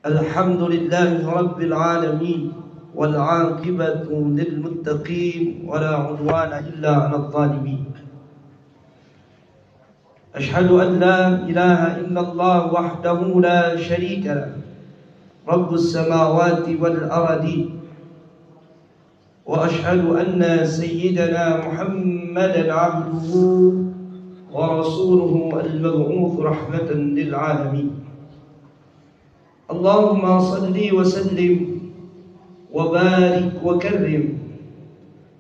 الحمد لله رب العالمين والعاقبة للمتقين ولا عدوان إلا على الظالمين. أشهد أن لا إله إلا الله وحده لا شريك له رب السماوات والأرض، وأشهد أن سيدنا محمدا عبده ورسوله المبعوث رحمة للعالمين. اللهم صل وسلم وبارك وكرم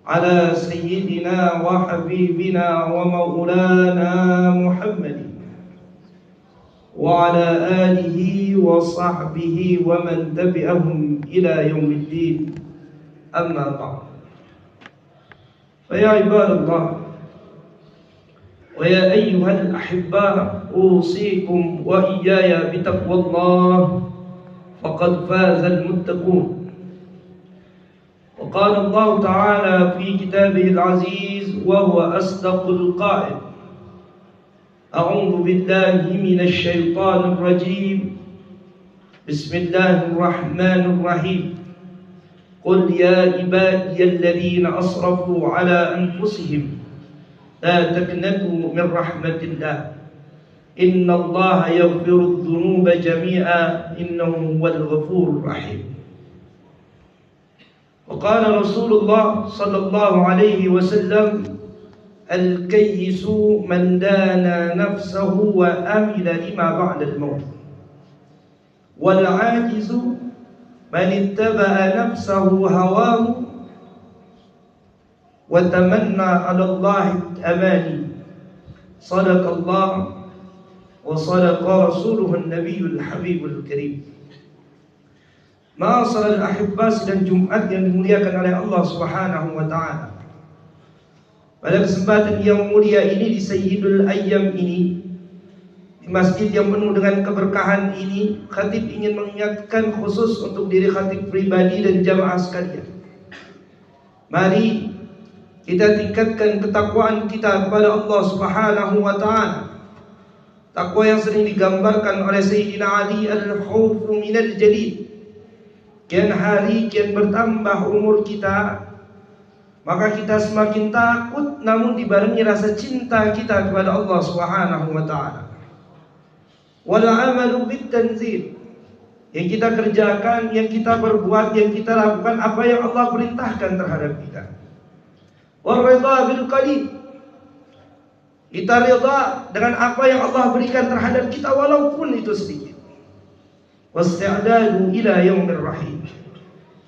على سيدنا وحبيبنا ومولانا محمد وعلى آله وصحبه ومن تبعهم إلى يوم الدين. أما بعد، فيا عباد الله ويا أيها الأحباء، أوصيكم وإياي بتقوى الله، فقد فاز المتقون. وقال الله تعالى في كتابه العزيز وهو أصدق القائل: أعوذ بالله من الشيطان الرجيم، بسم الله الرحمن الرحيم. قل يا عبادي الذين أسرفوا على أنفسهم لا تقنطوا من رحمة الله إن الله يغفر الذنوب جميعا إنه هو الغفور الرحيم. وقال رسول الله صلى الله عليه وسلم: الكيس من دان نفسه وأمل لما بعد الموت، والعاجز من اتبع نفسه هواه وتمنى على الله الأماني. صدق الله وصدق رسوله النبي الحبيب الكريم. Ma'asyiral ahibba, sidang Jumat yang dimuliakan oleh Allah Subhanahu wa taala. Pada kesempatan yang mulia ini, di Sayyidul Ayyam ini, di masjid yang penuh dengan keberkahan ini, khatib ingin mengingatkan khusus untuk diri khatib pribadi dan jamaah sekalian. Mari kita tingkatkan ketakwaan kita kepada Allah Subhanahu wa taala. Takwa yang sering digambarkan oleh Sayyidina Ali, al-khawfu minal jalil. Kian hari kian bertambah umur kita, maka kita semakin takut, namun dibarengi rasa cinta kita kepada Allah Subhanahu wa taala. Wal amalu bit tanzil, yang kita kerjakan, yang kita perbuat, yang kita lakukan apa yang Allah perintahkan terhadap kita. Wal ridha bil qalil, kita ridha dengan apa yang Allah berikan terhadap kita walaupun itu sedikit. Wasti'dadu ila yaumir rahim,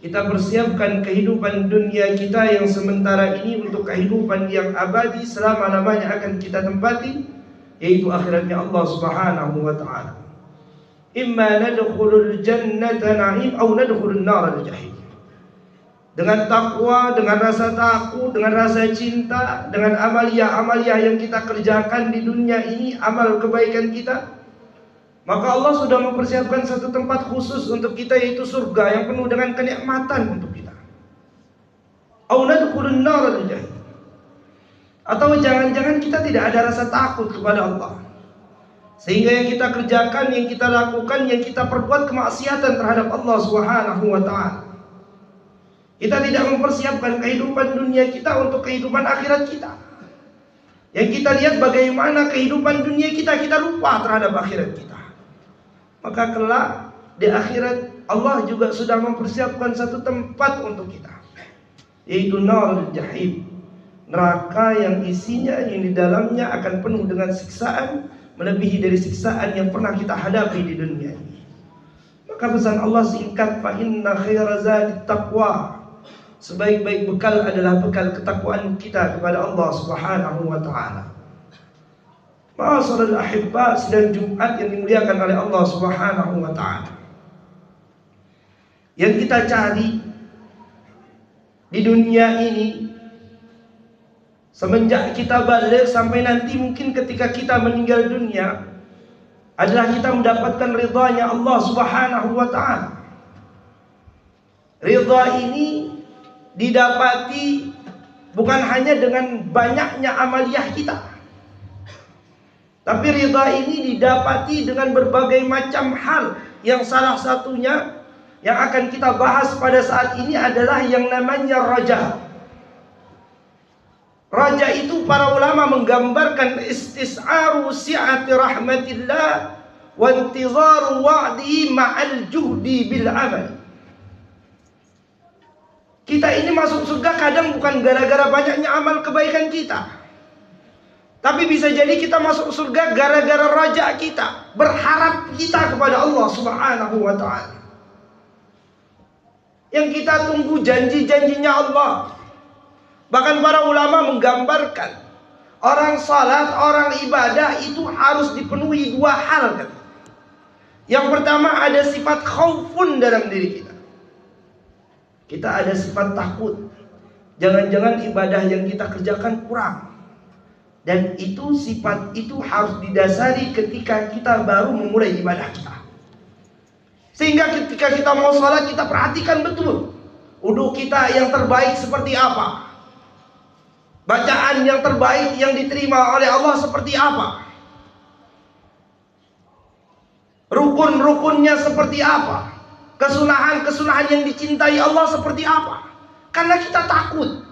kita persiapkan kehidupan dunia kita yang sementara ini untuk kehidupan yang abadi selama-lamanya akan kita tempati, yaitu akhiratnya Allah Subhanahu wa taala. Imma nadkhulul jannata na'im aw nadkhulun naral jahim. Dengan takwa, dengan rasa takut, dengan rasa cinta, dengan amalia-amalia yang kita kerjakan di dunia ini, amal kebaikan kita, maka Allah sudah mempersiapkan satu tempat khusus untuk kita, yaitu surga yang penuh dengan kenikmatan untuk kita. Aw nadkhulun naral jahim, atau jangan-jangan kita tidak ada rasa takut kepada Allah, sehingga yang kita kerjakan, yang kita lakukan, yang kita perbuat kemaksiatan terhadap Allah Subhanahu wa taala. Kita tidak mempersiapkan kehidupan dunia kita untuk kehidupan akhirat kita. Yang kita lihat bagaimana kehidupan dunia kita, kita lupa terhadap akhirat kita. Maka kelak di akhirat Allah juga sudah mempersiapkan satu tempat untuk kita, yaitu narul jahim, neraka yang isinya, yang di dalamnya akan penuh dengan siksaan melebihi dari siksaan yang pernah kita hadapi di dunia ini. Maka pesan Allah singkat, fa inna khaira zadit taqwa, sebaik-baik bekal adalah bekal ketakwaan kita kepada Allah Subhanahu wa taala. Ma'asyiral ahibba, sidang Jumat yang dimuliakan oleh Allah Subhanahu wa taala. Yang kita cari di dunia ini semenjak kita balik sampai nanti mungkin ketika kita meninggal dunia adalah kita mendapatkan ridhanya Allah Subhanahu wa taala. Ridha ini didapati bukan hanya dengan banyaknya amaliyah kita, Tapi ridha ini didapati dengan berbagai macam hal yang salah satunya yang akan kita bahas pada saat ini adalah yang namanya raja. Raja itu para ulama menggambarkan istis'aru si'ati rahmatillah wa intizaru wa'dihi ma'al juhdi bil amal. Kita ini masuk surga kadang bukan gara-gara banyaknya amal kebaikan kita, tapi bisa jadi kita masuk surga gara-gara raja kita, berharap kita kepada Allah Subhanahu wa ta'ala. Yang kita tunggu janji-janjinya Allah. Bahkan para ulama menggambarkan orang salat, orang ibadah itu harus dipenuhi dua hal kan? Yang pertama ada sifat khaufun dalam diri kita. Kita ada sifat takut. Jangan-jangan ibadah yang kita kerjakan kurang. Dan itu sifat itu harus didasari ketika kita baru memulai ibadah kita. Sehingga ketika kita mau sholat kita perhatikan betul wudu kita yang terbaik seperti apa, bacaan yang terbaik yang diterima oleh Allah seperti apa, rukun-rukunnya seperti apa, kesunahan-kesunahan yang dicintai Allah seperti apa. Karena kita takut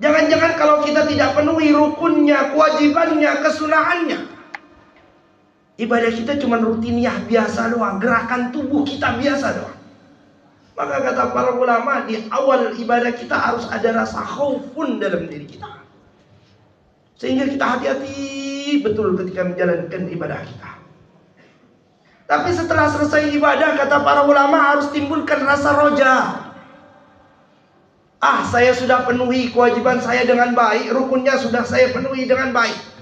jangan-jangan kalau kita tidak penuhi rukunnya, kewajibannya, kesunahannya, ibadah kita cuma rutiniah biasa doang, gerakan tubuh kita biasa doang. Maka kata para ulama, di awal ibadah kita harus ada rasa khaufun dalam diri kita, sehingga kita hati-hati betul ketika menjalankan ibadah kita. Tapi setelah selesai ibadah, kata para ulama, harus timbulkan rasa roja. Saya sudah penuhi kewajiban saya dengan baik, rukunnya sudah saya penuhi dengan baik.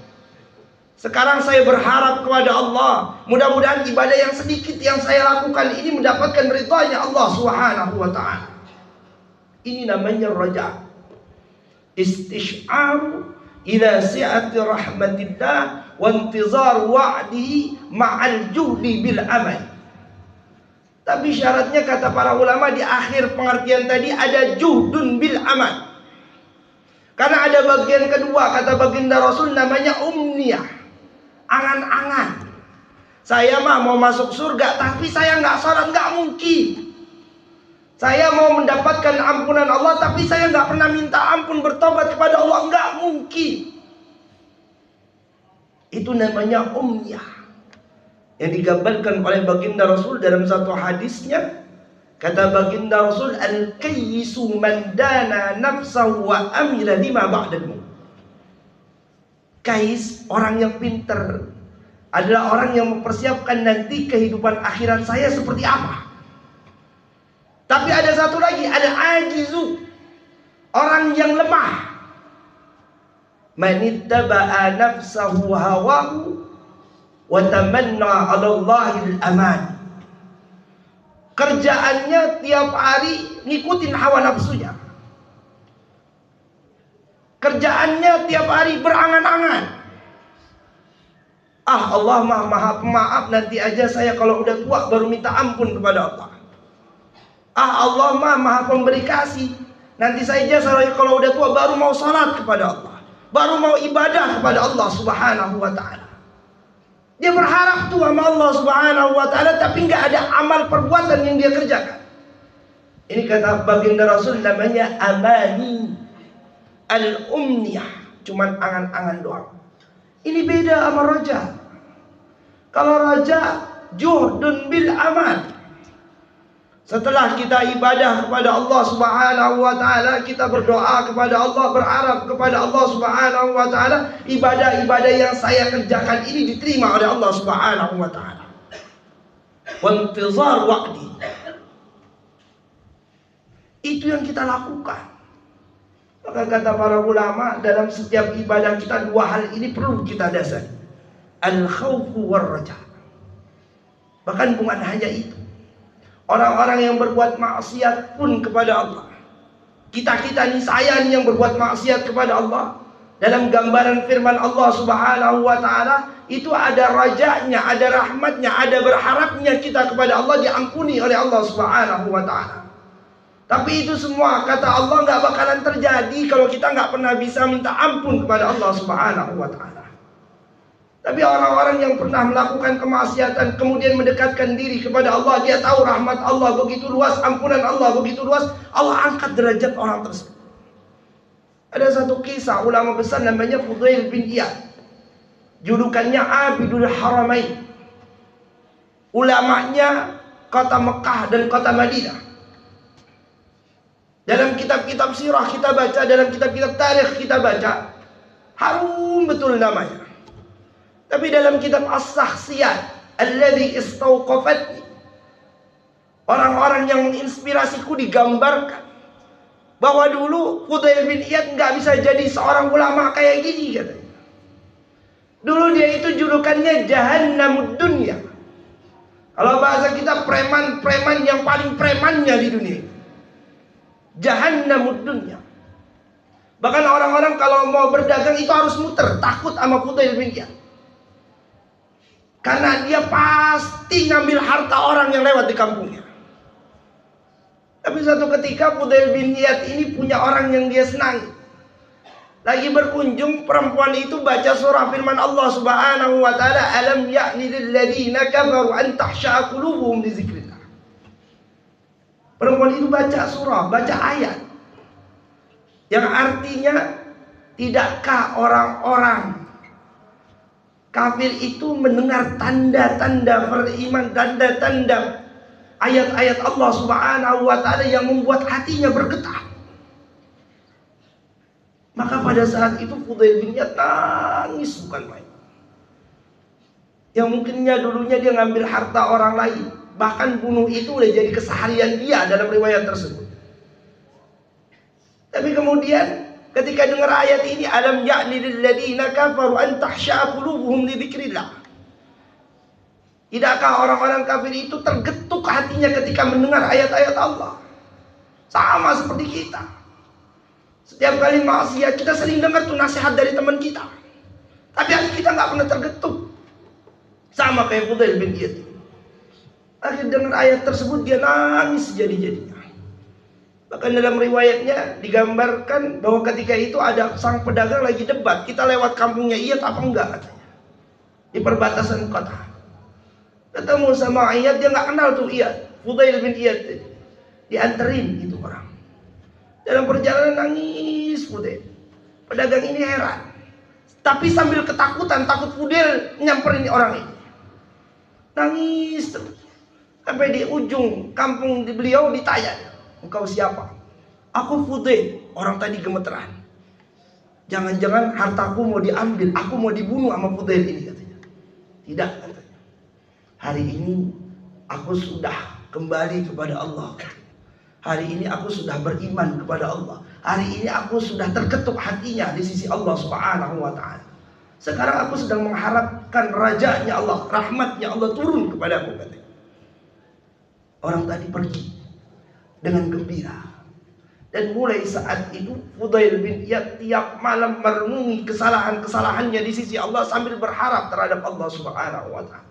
Sekarang saya berharap kepada Allah, mudah-mudahan ibadah yang sedikit yang saya lakukan ini mendapatkan ridhanya Allah Subhanahu wa ta'ala. Ini namanya raja. Istish'aru ila si'ati rahmatillah wa intizar wa'dihi ma'al juhdi bil amal. Tapi syaratnya kata para ulama di akhir pengertian tadi ada juhdun bil amal. Karena ada bagian kedua kata baginda Rasul namanya umniyah, angan-angan. Saya mah mau masuk surga tapi saya nggak sholat, nggak mungkin. Saya mau mendapatkan ampunan Allah tapi saya nggak pernah minta ampun, bertobat kepada Allah, nggak mungkin. Itu namanya umniyah yang digambarkan oleh baginda Rasul dalam satu hadisnya. Kata baginda Rasul, al-kayyisu man dana nafsahu wa amila lima ba'dal maut. Kais, orang yang pinter, adalah orang yang mempersiapkan nanti kehidupan akhirat saya seperti apa. Tapi ada satu lagi, ada ajizu, orang yang lemah. Manittaba'a nafsahu hawahu wa tamanna 'ala Allahil aman. Kerjaannya tiap hari ngikutin hawa nafsunya. Kerjaannya tiap hari berangan-angan. Allah maha pemaaf, nanti aja saya kalau udah tua baru minta ampun kepada Allah. Allah maha pemberi kasih, nanti saja saya kalau udah tua baru mau salat kepada Allah, baru mau ibadah kepada Allah Subhanahu wa ta'ala. Dia berharap tuh sama Allah Subhanahu wa ta'ala, tapi nggak ada amal perbuatan yang dia kerjakan. Ini kata baginda Rasul namanya amani al-umniyah, cuman angan-angan doang. Ini beda sama raja. Kalau raja juhdun bil amal. Setelah kita ibadah kepada Allah Subhanahu wa ta'ala, kita berdoa kepada Allah, berharap kepada Allah Subhanahu wa ta'ala, ibadah-ibadah yang saya kerjakan ini diterima oleh Allah Subhanahu wa ta'ala. Wa intizar waqti. Itu yang kita lakukan. Maka kata para ulama, dalam setiap ibadah kita dua hal ini perlu kita dasari. Al-khawfu war-raja. Bahkan bukan hanya itu. Orang-orang yang berbuat maksiat pun kepada Allah. Kita-kita nih, saya nih yang berbuat maksiat kepada Allah. Dalam gambaran firman Allah Subhanahu wa ta'ala, itu ada rajanya, ada rahmatnya, ada berharapnya kita kepada Allah diampuni oleh Allah Subhanahu wa ta'ala. Tapi itu semua kata Allah nggak bakalan terjadi kalau kita nggak pernah bisa minta ampun kepada Allah Subhanahu wa ta'ala. Tapi orang-orang yang pernah melakukan kemaksiatan kemudian mendekatkan diri kepada Allah, dia tahu rahmat Allah begitu luas, ampunan Allah begitu luas, Allah angkat derajat orang tersebut. Ada satu kisah ulama besar namanya Fudail bin Iyad. Julukannya Abidul Haramain. Ulamanya kota Mekah dan kota Madinah. Dalam kitab-kitab sirah kita baca, dalam kitab-kitab tarikh kita baca, harum betul namanya. Tapi dalam kitab As-Sakhsiyat alladhi istauqafatni, orang-orang yang menginspirasiku digambarkan bahwa dulu Fudail bin Iyad nggak bisa jadi seorang ulama kayak gini katanya. Dulu dia itu julukannya Jahannamud Dunya. Kalau bahasa kita preman-preman yang paling premannya di dunia. Jahannamud Dunya. Bahkan orang-orang kalau mau berdagang itu harus muter, takut sama Fudail bin Iyad. Karena dia pasti ngambil harta orang yang lewat di kampungnya. Tapi suatu ketika Fudail bin Iyad ini punya orang yang dia senangi. Lagi berkunjung, perempuan itu baca surah firman Allah Subhanahu wa taala, alam ya'ni lil ladzina kafaru an tahsha'a qulubuhum li dzikrillah. Perempuan itu baca surah, baca ayat yang artinya, tidakkah orang-orang kafir itu mendengar tanda-tanda beriman, tanda-tanda ayat-ayat Allah Subhanahu wa taala yang membuat hatinya bergetar. Maka pada saat itu Fudail bin Iyad nangis bukan main. Yang mungkinnya dulunya dia ngambil harta orang lain, bahkan bunuh itu udah jadi keseharian dia dalam riwayat tersebut. Tapi kemudian ketika dengar ayat ini, alam ya'ni lil ladzina kafaru an tahsha'a qulubuhum li dzikrillah. Tidakkah orang-orang kafir itu tergetuk hatinya ketika mendengar ayat-ayat Allah? Sama seperti kita. Setiap kali maksiat kita sering dengar tuh nasihat dari teman kita, tapi hati kita nggak pernah tergetuk. Sama kayak Fudail bin Iyad. Akhirnya dengar ayat tersebut dia nangis jadi-jadinya. Bahkan dalam riwayatnya digambarkan bahwa ketika itu ada sang pedagang lagi debat, kita lewat kampungnya Iyad apa enggak katanya, di perbatasan kota. Ketemu sama Iyad, dia nggak kenal tuh Iyad, Fudail bin Iyad. Dianterin itu orang. Dalam perjalanan nangis Fudail. Pedagang ini heran, tapi sambil ketakutan, takut Fudail nyamperin orang ini. Nangis terus. Sampai di ujung kampung di beliau ditanya, engkau siapa? Aku Fudail. Orang tadi gemeteran. Jangan-jangan hartaku mau diambil, aku mau dibunuh sama Fudail ini katanya. Tidak katanya. Hari ini aku sudah kembali kepada Allah. Hari ini aku sudah beriman kepada Allah. Hari ini aku sudah terketuk hatinya di sisi Allah Subhanahu wa ta'ala. Sekarang aku sedang mengharapkan rajanya Allah, rahmatnya Allah turun kepadaku katanya. Orang tadi pergi dengan gembira. Dan mulai saat itu Fudail bin Iyad tiap malam merenungi kesalahan-kesalahannya di sisi Allah sambil berharap terhadap Allah Subhanahu wa ta'ala.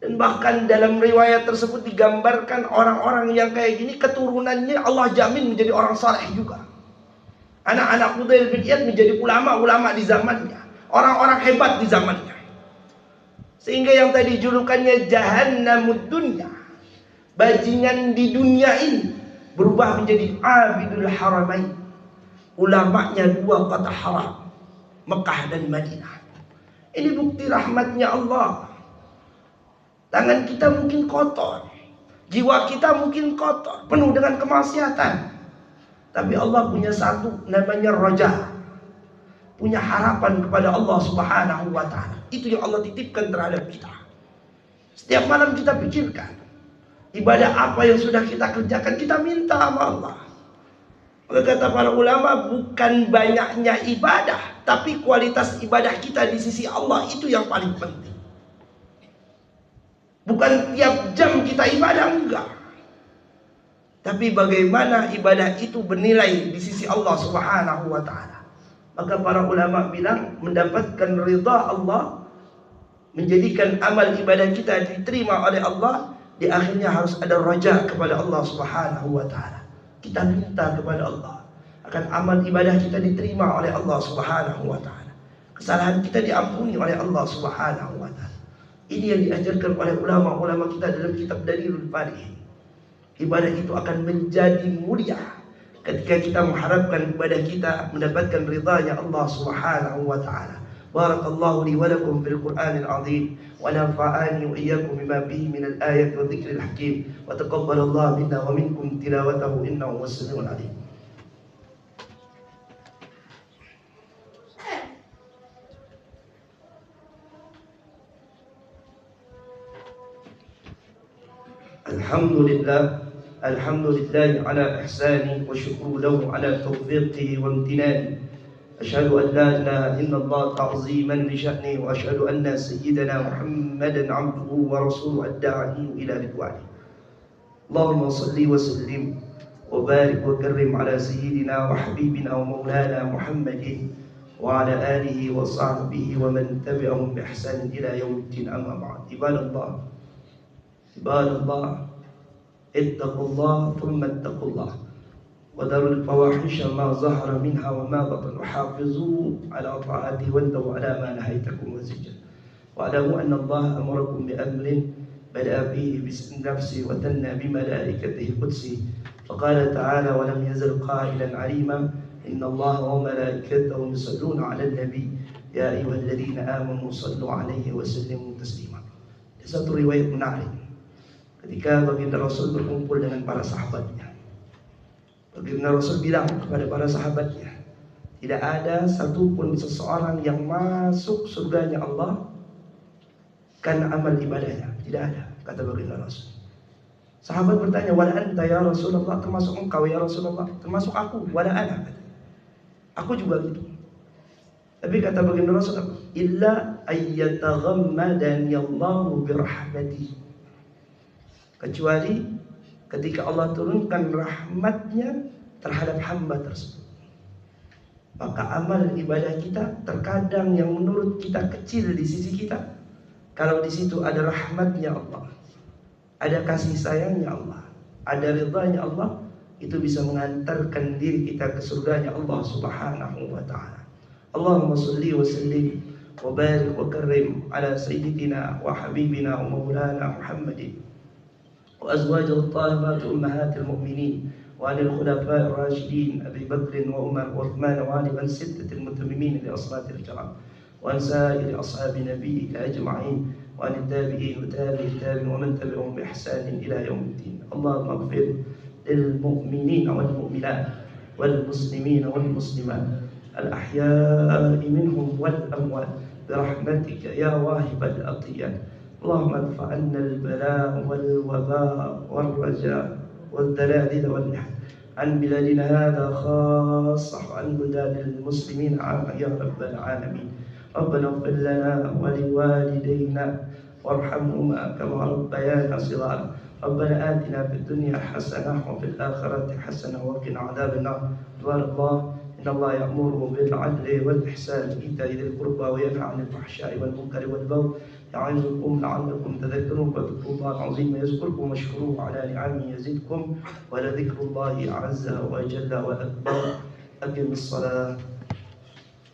Dan bahkan dalam riwayat tersebut digambarkan orang-orang yang kayak gini keturunannya Allah jamin menjadi orang saleh juga. Anak-anak Fudail bin Iyad menjadi ulama-ulama di zamannya, orang-orang hebat di zamannya. Sehingga yang tadi julukannya Jahannamud Dunya, bajingan di dunia ini, berubah menjadi Abidul Haramain, ulamanya dua kota haram, Mekah dan Madinah. Ini bukti rahmatnya Allah. Tangan kita mungkin kotor, jiwa kita mungkin kotor, penuh dengan kemaksiatan. Tapi Allah punya satu namanya roja, punya harapan kepada Allah Subhanahu wa ta'ala. Itu yang Allah titipkan terhadap kita. Setiap malam kita pikirkan ibadah apa yang sudah kita kerjakan, kita minta sama Allah. Maka kata para ulama, bukan banyaknya ibadah, tapi kualitas ibadah kita di sisi Allah itu yang paling penting. Bukan tiap jam kita ibadah, enggak. Tapi bagaimana ibadah itu bernilai di sisi Allah Subhanahu wa ta'ala. Maka para ulama bilang, mendapatkan ridha Allah, menjadikan amal ibadah kita diterima oleh Allah, di akhirnya harus ada raja kepada Allah Subhanahu wa ta'ala. Kita minta kepada Allah akan amal ibadah kita diterima oleh Allah Subhanahu wa ta'ala. Kesalahan kita diampuni oleh Allah Subhanahu wa taala. Ini yang diajarkan oleh ulama-ulama kita dalam kitab Dalilul Falihin. Ibadah itu akan menjadi mulia ketika kita mengharapkan ibadah kita mendapatkan ridhanya Allah Subhanahu wa taala. Barakallahu li wa lakum fil Qur'anil azim wa nafa'ani wa iyyakum bima fihi min al-ayati wa dhikril hakim wa taqabbalallahu minna wa minkum tilawatahu innahu was-sami'ul alim. Alhamdulillah ala ihsani wa syukru lahu ala tawfiqihi wa imtinani. Asyhadu an la ilaha illallah ta'ziman li sya'ni wa asyhadu anna sayyidana Muhammadan 'abduhu wa rasuluhu ad-da'i ila ridwani. Allahumma salli wa sallim wa barik wa karrim ala sayyidina wa habibina wa maulana Muhammadin wa ala alihi wa sahbihi wa man tabi'ahum bi ihsan ila yaumiddin, amma ba'd. Ibadallah, ittaqullah thumma ittaqullah wa darul fawahisha ma zahara minha wa ma batan wa hafizu ala ta'atihi wa antahu ala ma nahaytakum wa zajjal wa alamu anna Allah amarakum bi amrin bada'a fihi bismi nafsi wa tanna bi malaikatihi qudsi faqala ta'ala wa lam yazal qailan 'alima inna Allah wa malaikatahu yusalluna 'alan nabi ya ayyuhalladhina amanu sallu 'alaihi wa sallimu taslima. Satu riwayat menarik ketika baginda Rasul berkumpul dengan para sahabatnya. Baginda Rasul bilang kepada para sahabatnya, tidak ada satupun seseorang yang masuk surganya Allah karena amal ibadahnya. Tidak ada, kata baginda Rasul. Sahabat bertanya, wala anta ya Rasulullah, termasuk engkau ya Rasulullah? Termasuk aku, wala ana. Aku juga gitu. Tapi kata baginda Rasul, illa ayyataghammadani Allahu birahmatihi, kecuali ketika Allah turunkan rahmatnya terhadap hamba tersebut. Maka amal ibadah kita terkadang yang menurut kita kecil di sisi kita, kalau di situ ada rahmatnya Allah, ada kasih sayangnya Allah, ada ridhanya Allah, itu bisa mengantarkan diri kita ke surganya Allah Subhanahu wa taala. Allahumma shalli wa sallim wa barik wa karrim ala sayyidina wa habibina wa maulana Muhammadin وأزواجه الطاهرات أمهات المؤمنين وعلى الخلفاء الراشدين أبي بكر وعمر وعثمان وعلي وعن الستة المتممين لأصحاب الكرام وعن سائر أصحاب نبيك أجمعين وعن التابعين وتابع التابعين ومن تبعهم بإحسان إلى يوم الدين. اللهم اغفر للمؤمنين والمؤمنات والمسلمين والمسلمات الأحياء منهم والأموات برحمتك يا واهب العطيات. اللهم ادفع عنا البلاء والوباء والرجاء والزلازل والمحن عن بلادنا هذا خاصة وعن بلدان المسلمين عامة يا رب العالمين. ربنا اغفر لنا ولوالدينا وارحمهما كما ربيانا صغارا. ربنا آتنا في الدنيا حسنة وفي الآخرة حسنة وقنا عذاب النار. عباد الله، إن الله يأمر بالعدل والإحسان وإيتاء ذي القربى وينهى عن الفحشاء والمنكر والبغي يعظكم لعلكم تذكرون. فاذكروا الله العظيم يذكركم واشكروه على نعمه يزدكم ولذكر الله عز وجل وأكبر. أقم الصلاة.